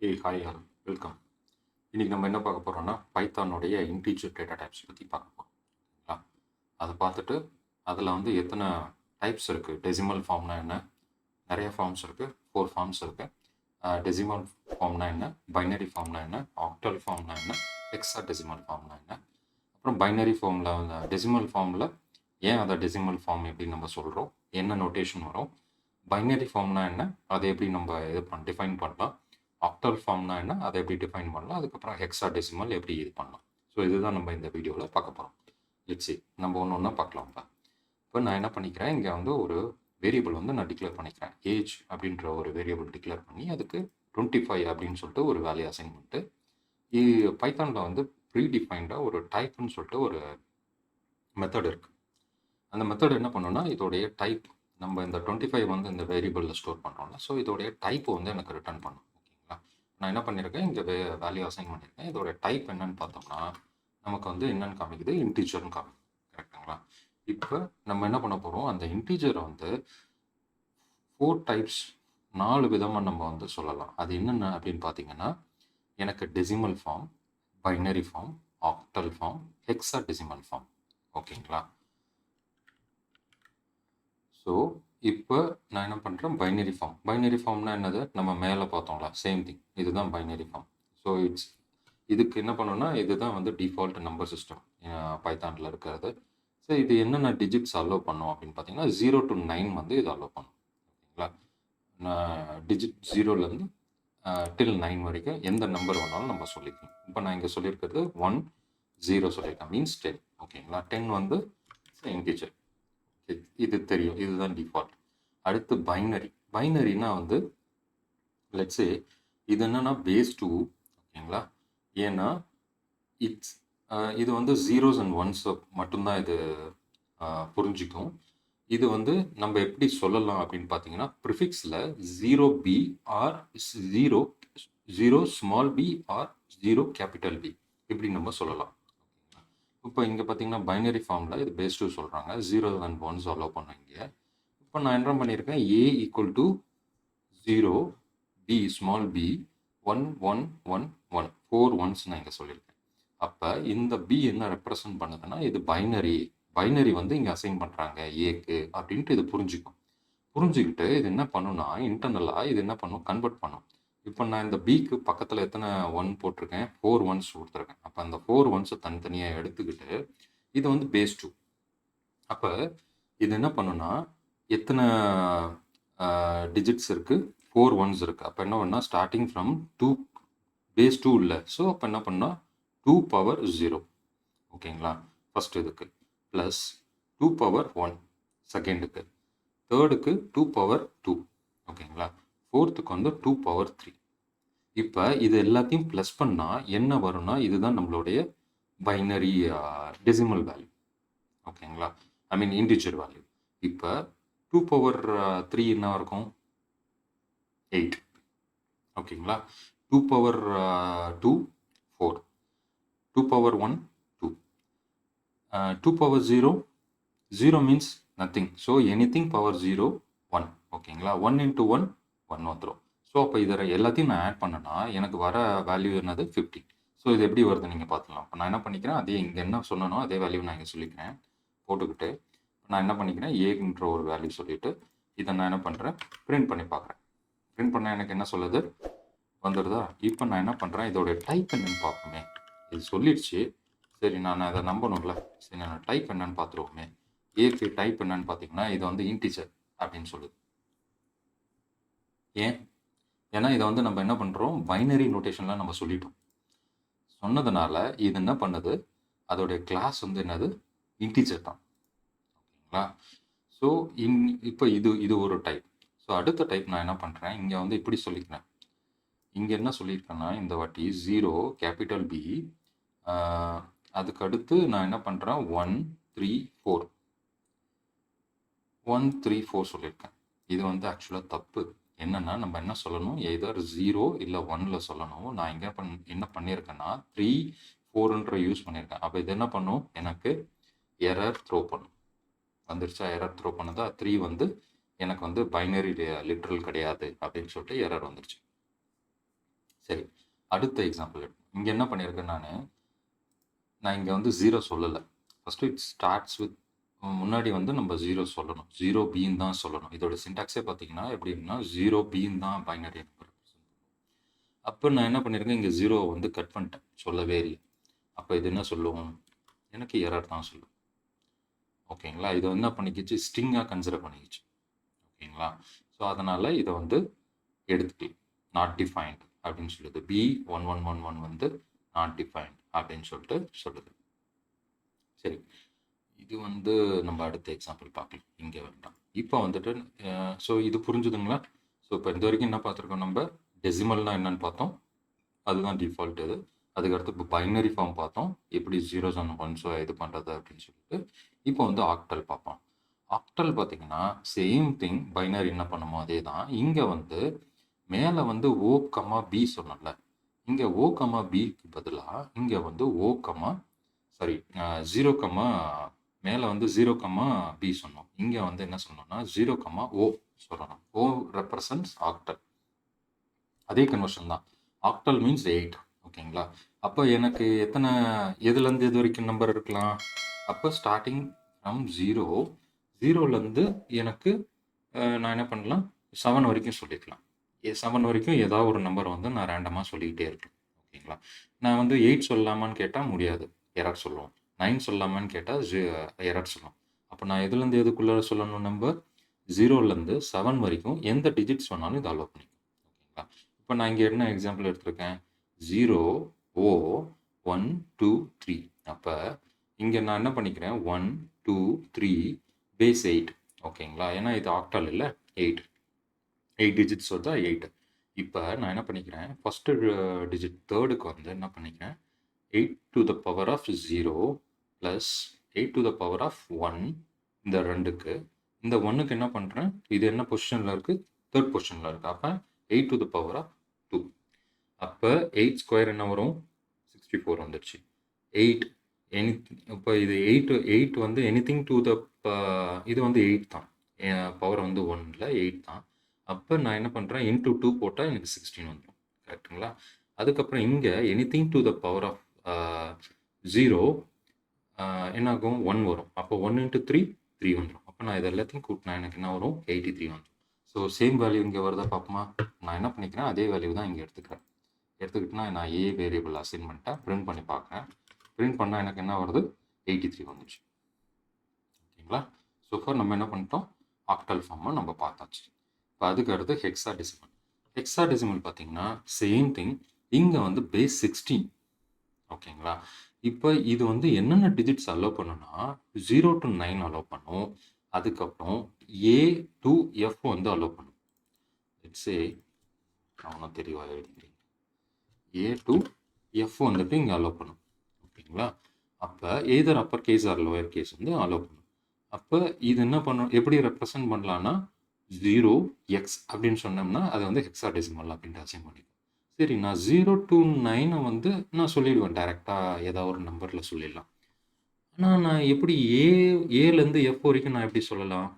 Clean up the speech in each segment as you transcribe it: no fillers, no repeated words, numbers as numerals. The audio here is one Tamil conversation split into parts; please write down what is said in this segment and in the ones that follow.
Hi all welcome. இன்றைக்கி நம்ம என்ன பார்க்க போகிறோம்னா பைத்தானுடைய இன்டீஜர் டேட்டா டைப்ஸ் பற்றி பார்க்க போகிறோம். அதை பார்த்துட்டு அதில் வந்து எத்தனை டைப்ஸ் இருக்குது, டெசிமல் ஃபார்ம்னா என்ன, நிறைய ஃபார்ம்ஸ் இருக்குது, 4 ஃபார்ம்ஸ் இருக்குது. டெசிமல் ஃபார்ம்னா என்ன, பைனரி ஃபார்ம்னா என்ன, ஆக்டல் ஃபார்ம்னா என்ன, ஹெக்ஸா டெசிமல் ஃபார்ம்னா என்ன, அப்புறம் பைனரி ஃபார்மில் வந்து டெசிமல் ஃபார்மில் ஏன் அதை டெசிமல் ஃபார்ம் எப்படி நம்ம சொல்கிறோம், என்ன நோட்டேஷன் வரும், பைனரி ஃபார்ம்னா என்ன, அதை எப்படி நம்ம டிஃபைன் பண்ணலாம், ஆக்டல் ஃபார்ம்னா என்ன, அதை எப்படி டிஃபைன் பண்ணலாம், அதுக்கப்புறம் ஹெக்ஸா டெசிமல் எப்படி இது பண்ணலாம். ஸோ இதுதான் நம்ம இந்த வீடியோவில் பார்க்க போகிறோம். லெட்ஸ் நம்ம ஒன்று ஒன்றா பார்க்கலாம். இப்போ நான் என்ன பண்ணிக்கிறேன், இங்கே வந்து ஒரு வேரியபிள் வந்து நான் டிக்ளேர் பண்ணிக்கிறேன். ஏஜ் அப்படின்ற ஒரு வேரியபிள் டிக்ளேர் பண்ணி அதுக்கு 25 அப்படின்னு சொல்லிட்டு ஒரு வேல்யூ அசைன் பண்ணிட்டு, பைத்தானில் வந்து ப்ரீடிஃபைண்டாக ஒரு டைப்னு சொல்லிட்டு ஒரு மெத்தட் இருக்குது. அந்த மெத்தட் என்ன பண்ணோன்னா, இதோடைய டைப் நம்ம இந்த 25 வந்து இந்த வேரியபிளில் ஸ்டோர் பண்ணுறோம்ல, ஸோ இதோடைய டைப் வந்து எனக்கு ரிட்டர்ன் பண்ணும். ஓகேங்களா, நான் என்ன பண்ணியிருக்கேன், இங்கே வேல்யூ அசைன் பண்ணியிருக்கேன். இதோடைய டைப் என்னன்னு பார்த்தோம்னா நமக்கு வந்து என்னன்னு காமிக்குது, இன்டீஜர்னு காமிக்குது. கரெக்டுங்களா? இப்போ நம்ம என்ன பண்ண போகிறோம், அந்த இன்டீஜரை வந்து 4 டைப்ஸ் 4 விதமாக நம்ம வந்து சொல்லலாம். அது என்னென்ன அப்படின்னு பார்த்தீங்கன்னா, எனக்கு decimal form, binary form, octal form, hexadecimal form. ஓகேங்களா? ஸோ இப்போ நான் என்ன பண்ணுறேன், பைனரி ஃபார்ம். பைனரி ஃபார்ம்னா என்னது, நம்ம மேலே பார்த்தோம்ல சேம் திங், இதுதான் பைனரி ஃபார்ம். ஸோ இதுக்கு என்ன பண்ணணும்னா, இதுதான் வந்து டிஃபால்ட் நம்பர் சிஸ்டம் பைத்தானில் இருக்கிறது. ஸோ இது என்னென்ன டிஜிட்ஸ் அலோவ் பண்ணும் அப்படின்னு பார்த்தீங்கன்னா 0 to 9 வந்து இது அலோவ் பண்ணும். ஓகேங்களா, டிஜிட் 0லேருந்து டில் 9 வரைக்கும் எந்த நம்பர் வேணாலும் நம்ம சொல்லிக்கலாம். இப்போ நான் இங்கே சொல்லியிருக்கிறது 1 0 சொல்லியிருக்கேன், மீன்ஸ் 10. ஓகேங்களா, 10 வந்து இன்டிஜர், இது தெரியும், இதுதான் டிஃபால்ட். அடுத்து பைனரி. பைனரினா வந்து லெட்ஸே இது என்னன்னா பேஸ் 2. ஓகேங்களா, ஏன்னா இது வந்து 0s and 1s மட்டும்தான் இது புரிஞ்சிக்கும். இது வந்து நம்ம எப்படி சொல்லலாம் அப்படின்னு பார்த்தீங்கன்னா, ப்ரிஃபிக்ஸில் 0b or 0 small B or 0 capital B இப்படி நம்ம சொல்லலாம். இப்போ இங்கே பார்த்தீங்கன்னா பைனரி ஃபார்மில் இது பேஸ் 2 சொல்கிறாங்க, 0 and 1s அலோவ் பண்ணுவீங்க. இப்போ நான் என்ன பண்ணியிருக்கேன், a equal to 0 b small b 1 1 1 1 4 1s நான் இங்கே சொல்லியிருக்கேன். அப்போ இந்த b என்ன ரெப்ரசன்ட் பண்ணுதுன்னா, இது பைனரி வந்து இங்கே அசைன் பண்ணுறாங்க ஏக்கு அப்படின்ட்டு இது புரிஞ்சுக்கிட்டு இது என்ன பண்ணுன்னா, இன்டர்னலாக இது என்ன பண்ணும், கன்வெர்ட் பண்ணும். இப்போ நான் இந்த பிக்கு பக்கத்தில் எத்தனை 1 போட்டிருக்கேன், 4 1s கொடுத்துருக்கேன். அப்போ அந்த 4 1s தனித்தனியாக எடுத்துக்கிட்டு இது வந்து பேஸ் 2. அப்போ இது என்ன பண்ணுன்னா, எத்தனை டிஜிட்ஸ் இருக்குது, 4 1s இருக்குது. அப்போ என்ன பண்ணால், ஸ்டார்டிங் ஃப்ரம் 2 பேஸ் 2 இல்லை, ஸோ அப்போ என்ன பண்ணால் 2 power 0. ஓகேங்களா, ஃபஸ்ட் இதுக்கு ப்ளஸ் 2 power 1 செகண்டுக்கு, தேர்டுக்கு 2 power 2. ஓகேங்களா, ஃபோர்த்துக்கு வந்து 2 power 3. இப்போ இது எல்லாத்தையும் ப்ளஸ் பண்ணால் என்ன வரும்னா, இதுதான் நம்மளுடைய பைனரி டெசிமல் வேல்யூ. ஓகேங்களா, ஐ மீன் இன்டிஜர் வேல்யூ. இப்போ 2 power 3 என்ன இருக்கும், 8. ஓகேங்களா, 2 power 2 4, 2 power 1 2, 2 power 0 0 means nothing. So anything power 0 1. ஓகேங்களா, 1 into 1 1 வந்துடும். ஸோ அப்போ இதை எல்லாத்தையும் நான் ஆட் பண்ணனா எனக்கு வர வேல்யூ என்னது 15. ஸோ இது எப்படி வருது நீங்கள் பார்த்துக்கலாம். இப்போ நான் என்ன பண்ணிக்கிறேன், அதே இங்கே என்ன சொன்னனோ அதே வேல்யூ நான் இங்கே சொல்லிக்கிறேன் போட்டுக்கிட்டு, நான் என்ன பண்ணிக்கிறேன், ஏன்ற ஒரு வேல்யூ சொல்லிவிட்டு இதை நான் என்ன பண்ணுறேன், பிரிண்ட் பண்ணி பார்க்குறேன். பிரிண்ட் பண்ண எனக்கு என்ன சொல்லுது, வந்துடுதா. இப்போ நான் என்ன பண்ணுறேன், இதோடைய டைப் என்னன்னு பார்ப்போமே. இது சொல்லிடுச்சு, சரி நான் அதை நம்பணும்ல, சரி நான் டைப் என்னன்னு பார்த்துருவோமே. ஏக்கு டைப் என்னன்னு பார்த்தீங்கன்னா, இது வந்து இன்டிஜர் அப்படின்னு சொல்லுது. ஏன்னா இதை வந்து நம்ம என்ன பண்ணுறோம், பைனரி நோட்டேஷன்லாம் நம்ம சொல்லிட்டோம். சொன்னதுனால இது என்ன பண்ணுது, அதோடைய கிளாஸ் வந்து என்னது, இன்டிஜர் தான். ஓகேங்களா, ஸோ இப்போ இது ஒரு டைப். ஸோ அடுத்த டைப் நான் என்ன பண்ணுறேன், இங்கே வந்து இப்படி சொல்லிக்கிறேன். இங்கே என்ன சொல்லியிருக்கேன்னா, இந்த வாட்டி 0 கேபிட்டல் பி, அதுக்கு அடுத்து நான் என்ன பண்ணுறேன் 1 3 4 1 3 4 சொல்லியிருக்கேன். இது வந்து ஆக்சுவலாக தப்பு. என்னென்னா நம்ம என்ன சொல்லணும், எதர் 0 இல்லை 1ல் சொல்லணும். நான் இங்கே என்ன பண்ணியிருக்கேன்னா 3 4ன்ற யூஸ் பண்ணியிருக்கேன். அப்போ இது என்ன பண்ணும், எனக்கு எரர் த்ரோ பண்ணும். வந்துருச்சா, எரர் த்ரோ பண்ணதா, 3 வந்து எனக்கு வந்து பைனரி லிட்ரல் கிடையாது அப்படின்னு சொல்லிட்டு எரர் வந்துருச்சு. சரி, அடுத்த எக்ஸாம்பிள் இங்கே என்ன பண்ணியிருக்கேன் நான் இங்கே வந்து 0 சொல்லலை. ஃபஸ்ட்டு இட் ஸ்டார்ட்ஸ் வித் முன்னாடி வந்து நம்ம 0 சொல்லணும். 0 பீன் தான் சொல்லணும். இதோட சின்டாக்ஸே பார்த்தீங்கன்னா எப்படின்னா 0 பீன் தான் பைனரி நம்பர். அப்போ நான் என்ன பண்ணியிருக்கேன், இங்கே 0 வந்து கட் பண்ணிட்டேன், சொல்லவே இல்லை. அப்போ இது என்ன சொல்லும், எனக்கு எரர் தான் சொல்லும். ஓகேங்களா, இதை என்ன பண்ணிக்கிச்சு, ஸ்ட்ரிங்காக கன்சிடர் பண்ணிக்கிச்சு. ஓகேங்களா, ஸோ அதனால் இதை வந்து எடுத்துட்டு நாட் டிஃபைன்ட் அப்படின்னு சொல்லுது. B1111 வந்து நாட் டிஃபைன்ட் அப்படின்னு சொல்லிட்டு சொல்லுது. சரி, இது வந்து நம்ம அடுத்த எக்ஸாம்பிள் பார்க்கலாம், இங்கே வேண்டாம். இப்போ வந்துட்டு ஸோ இது புரிஞ்சுதுங்களா? ஸோ இப்போ இது வரைக்கும் என்ன பார்த்துருக்கோம், நம்ம டெசிமல்னால் என்னன்னு பார்த்தோம், அதுதான் டிஃபால்ட் இது. அதுக்கடுத்து இப்போ பைனரி ஃபார்ம் பார்த்தோம், எப்படி 0s and 1s இது பண்ணுறது அப்படின்னு சொல்லிட்டு. இப்போ வந்து ஆக்டல் பார்ப்போம். ஆக்டல் பார்த்தீங்கன்னா சேம் திங், பைனரி என்ன பண்ணுமோ அதே தான். இங்கே வந்து மேலே வந்து O, B சொன்னோம்ல, இங்கே O, Bக்கு பதிலாக இங்கே வந்து 0, மேலே வந்து 0, B சொன்னோம். இங்கே வந்து என்ன சொன்னோம்னா 0, O சொல்லணும். O represents octal. அதே கன்வர்ஷன் தான். Octal means 8. ஓகேங்களா, அப்போ எனக்கு எத்தனை எதுலேருந்து எது வரைக்கும் நம்பர் இருக்கலாம்? அப்போ ஸ்டார்டிங் ஃப்ரம் 0லேருந்து எனக்கு நான் என்ன பண்ணலாம், 7 வரைக்கும் சொல்லிக்கலாம். 7 வரைக்கும் ஏதாவது ஒரு நம்பர் வந்து நான் ரேண்டமாக சொல்லிக்கிட்டே இருக்கேன். ஓகேங்களா, நான் வந்து 8 சொல்லலாமான்னு கேட்டால் முடியாது, எரர் சொல்லுவோம். 9 சொல்லலாமான்னு கேட்டால் எரர் சொல்லுவோம். அப்போ நான் எதுலேருந்து எதுக்குள்ளே சொல்லணும், நம்பர் 0லேருந்து 7 வரைக்கும் எந்த டிஜிட் சொன்னாலும் இதை அலோவ் பண்ணிக்கும். ஓகேங்களா, இப்போ நான் இங்கே என்ன எக்ஸாம்பிள் எடுத்திருக்கேன், 0, O, 1, 2, 3. அப்போ இங்கே நான் என்ன பண்ணிக்கிறேன், 1, 2, 3 பேஸ் 8. ஓகேங்களா, ஏன்னா இது ஆக்டல் இல்லை, 8 டிஜிட்ஸ் வருதா, 8. இப்போ நான் என்ன பண்ணிக்கிறேன், ஃபஸ்ட்டு டிஜிட் தேர்டுக்கு வந்து என்ன பண்ணிக்கிறேன், 8 to the power of 0 plus 8 to the power of 1. இந்த 2க்கு, இந்த 1க்கு என்ன பண்ணுறேன், இது என்ன பொசிஷனில் இருக்குது, தேர்ட் பொசிஷனில் இருக்குது. அப்போ 8 to the power of 2. அப்போ 8 ஸ்கொயர் என்ன வரும், 64 வந்துடுச்சு. 8 இப்போ இது 8 வந்து எனிதிங் டு த, இது வந்து 8 தான், பவர் வந்து 1ல் 8 தான். அப்போ நான் என்ன பண்ணுறேன், இன்ட்டு 2 போட்டால் எனக்கு 16 வந்துடும். கரெக்டுங்களா, அதுக்கப்புறம் இங்கே anything to the power of 0 என்னாகும், 1 வரும். அப்போ 1 × 3 3 வந்துடும். அப்போ நான் இது எல்லாத்தையும் கூட்டினா எனக்கு என்ன வரும், 83 வந்துடும். ஸோ சேம் வேல்யூ இங்கே வருதா பார்ப்போமா. நான் என்ன பண்ணிக்கிறேன், அதே வேல்யூ தான் இங்கே எடுத்துக்கிட்டுனா நான் ஏ வேரியபிள் அசைன் பண்ணிட்டேன், பிரிண்ட் பண்ணி பார்க்குறேன். பிரிண்ட் பண்ணால் எனக்கு என்ன வருது, 83 வந்துச்சு. ஓகேங்களா, ஸோ ஃபார் நம்ம என்ன பண்ணிட்டோம், ஆக்டல் ஃபார்மை நம்ம பார்த்தாச்சு. இப்போ அதுக்கு அடுத்து ஹெக்ஸாடெசிமல். ஹெக்ஸாடெசிமல் பார்த்தீங்கன்னா சேம் திங், இங்கே வந்து பேஸ் 16. ஓகேங்களா, இப்போ இது வந்து என்னென்ன டிஜிட்ஸ் அலோவ் பண்ணுன்னா 0 to 9 அலோவ் பண்ணும். அதுக்கப்புறம் A to F வந்து அலோவ் பண்ணும். இட்ஸே அவனும் தெளிவாக எழுதிக்கிறீங்க, A to F வந்துட்டு இங்கே அலோவ் பண்ணும். ஓகேங்களா, அப்போ either upper case or lower case வந்து அலோவ் பண்ணும். அப்போ இது என்ன பண்ணும், எப்படி ரெப்ரசன்ட் பண்ணலான்னா 0x அப்படின்னு சொன்னோம்னா அதை வந்து ஹெக்ஸாடெசிமல் அப்படின்ட்டு அசைன் பண்ணிக்கும். சரி, நான் 0 to 9 வந்து நான் சொல்லிடுவேன், டைரெக்டாக ஏதாவது ஒரு நம்பரில் சொல்லிடலாம். ஆனால் நான் எப்படி ஏலேருந்து எஃப் வரைக்கும் நான் எப்படி சொல்லலாம்?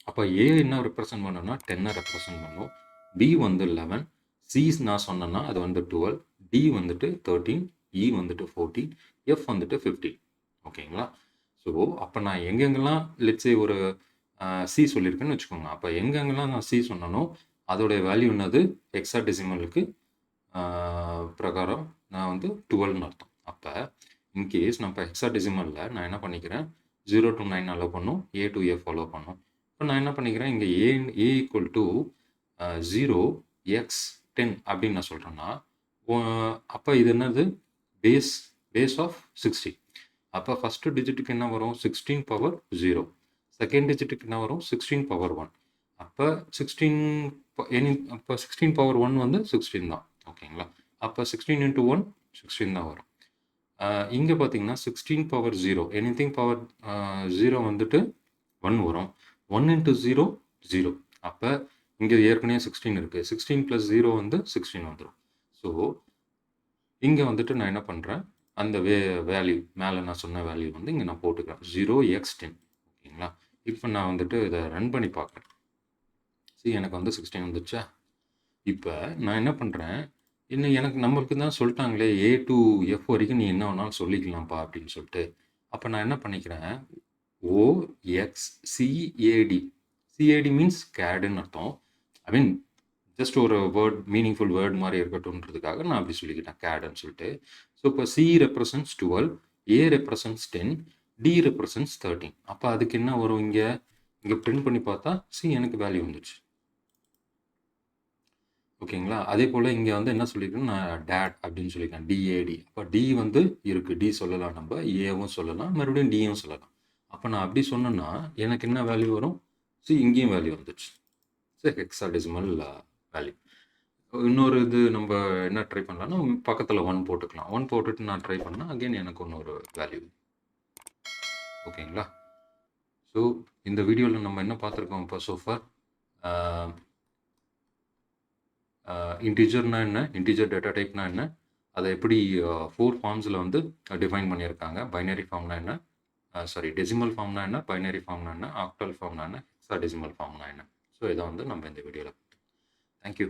அப்போ ஏ என்ன ரெப்ரசன்ட் பண்ணோம்னா 10 ரெப்ரசன்ட் பண்ணும், பி வந்து 11, சி நான் சொன்னேன்னா அது வந்து 12, டி வந்துட்டு 13, இ வந்துட்டு 14, எஃப் வந்துட்டு 15. ஓகேங்களா, ஸோ அப்போ நான் எங்கெங்கெல்லாம் லெட்ஸே ஒரு சி சொல்லியிருக்கேன்னு வச்சுக்கோங்க. அப்போ எங்கெங்கெல்லாம் நான் சி சொன்னனோ அதோடைய வேல்யூ என்னது, ஹெக்ஸாடெசிமலுக்கு பிரகாரம் நான் வந்து 12ன்னு அர்த்தம். அப்போ இன்கேஸ் நம்ம ஹெக்ஸாடெசிமலில் நான் என்ன பண்ணிக்கிறேன், 0 to 9 அலோவ் பண்ணும், A to F அலோவ் பண்ணும். இப்போ நான் என்ன பண்ணிக்கிறேன், இங்கே A ஈக்குவல் டு 0x10 அப்படின்னு நான் சொல்கிறேன்னா, அப்போ இது என்னது, பேஸ் ஆஃப் 60. அப்போ ஃபஸ்ட்டு டிஜிட்டுக்கு என்ன வரும், 16 power 0. செகண்ட் டிஜிட்டுக்கு என்ன வரும், 16 power 1. அப்போ 16 power 1 வந்து 16 தான். ஓகேங்களா, அப்போ 16 × 1 16 தான் வரும். இங்கே பார்த்தீங்கன்னா 16 power 0, எனிதிங் பவர் 0 வந்துட்டு 1 வரும். 1 × 0 0. அப்போ இங்கே ஏற்கனவே 16 இருக்குது, 16 + 0 வந்து 16 வந்துடும். ஸோ இங்கே வந்துட்டு நான் என்ன பண்ணுறேன், அந்த வேல்யூ மேலே நான் சொன்ன வேல்யூ வந்து இங்கே நான் போட்டுக்கிறேன், 0x10. ஓகேங்களா, இப்போ நான் வந்துட்டு இதை ரன் பண்ணி பார்க்குறேன். எனக்கு வந்து 16 வந்துச்சா. இப்போ நான் என்ன பண்ணுறேன், இன்னும் எனக்கு நம்மளுக்கு தான் சொல்லிட்டாங்களே ஏ டு எஃப் வரைக்கும் நீ என்ன வேணாலும் சொல்லிக்கலாம்ப்பா அப்படின்னு சொல்லிட்டு. அப்போ நான் என்ன பண்ணிக்கிறேன், ஓஎக்ஸ்சிஏடி. சிஏடி மீன்ஸ் கேடுன்னு அர்த்தம். ஐ மீன் ஜஸ்ட் ஒரு வேர்ட், மீனிங்ஃபுல் வேர்ட் மாதிரி இருக்கட்டும்ன்றதுக்காக நான் அப்படி சொல்லிக்கிட்டேன் கேடுன்னு சொல்லிட்டு. ஸோ இப்போ சி ரெப்ரசன்ஸ் 12, ஏ ரெப்ரசன்ஸ் 10, டி ரெப்ரசன்ஸ் 13. அப்போ அதுக்கு என்ன வரும், இங்கே பிரிண்ட் பண்ணி பார்த்தா சி எனக்கு வேல்யூ வந்துச்சு. ஓகேங்களா? அதே போல் இங்கே வந்து என்ன சொல்லியிருக்கேன், நான் டேட் அப்படின்னு சொல்லியிருக்கேன், டிஏடி. அப்போ டி வந்து இருக்குது, டி சொல்லலாம், நம்ம ஏவும் சொல்லலாம், மறுபடியும் டியும் சொல்லலாம். அப்போ நான் அப்படி சொன்னேன்னா எனக்கு என்ன வேல்யூ வரும், சி இங்கேயும் வேல்யூ வந்துச்சு. So hexadecimal value. இன்னொரு இது நம்ம என்ன ட்ரை பண்ணலாம்னா பக்கத்தில் 1 போட்டுக்கலாம். 1 போட்டுட்டு நான் ட்ரை பண்ணால் அகெயின் எனக்கு இன்னொரு வேல்யூ. ஓகேங்களா? ஸோ இந்த வீடியோவில் நம்ம என்ன பார்த்துருக்கோம் இப்போ சோஃபார், இன்டிஜர்னா என்ன, இன்டிஜர் டேட்டா டைப்னா என்ன, அதை எப்படி 4 ஃபார்ம்ஸில் வந்து டிஃபைன் பண்ணியிருக்காங்க. பைனரி ஃபார்ம்னா என்ன, சாரி டெசிமல் ஃபார்ம்னா என்ன, பைனரி ஃபார்ம்னா என்ன, ஆக்டல் ஃபார்ம்னா என்ன, ஹெக்ஸாடெசிமல் ஃபார்ம்னா என்ன. ஸோ இதை வந்து நம்ம இந்த வீடியோவில். தேங்க்யூ.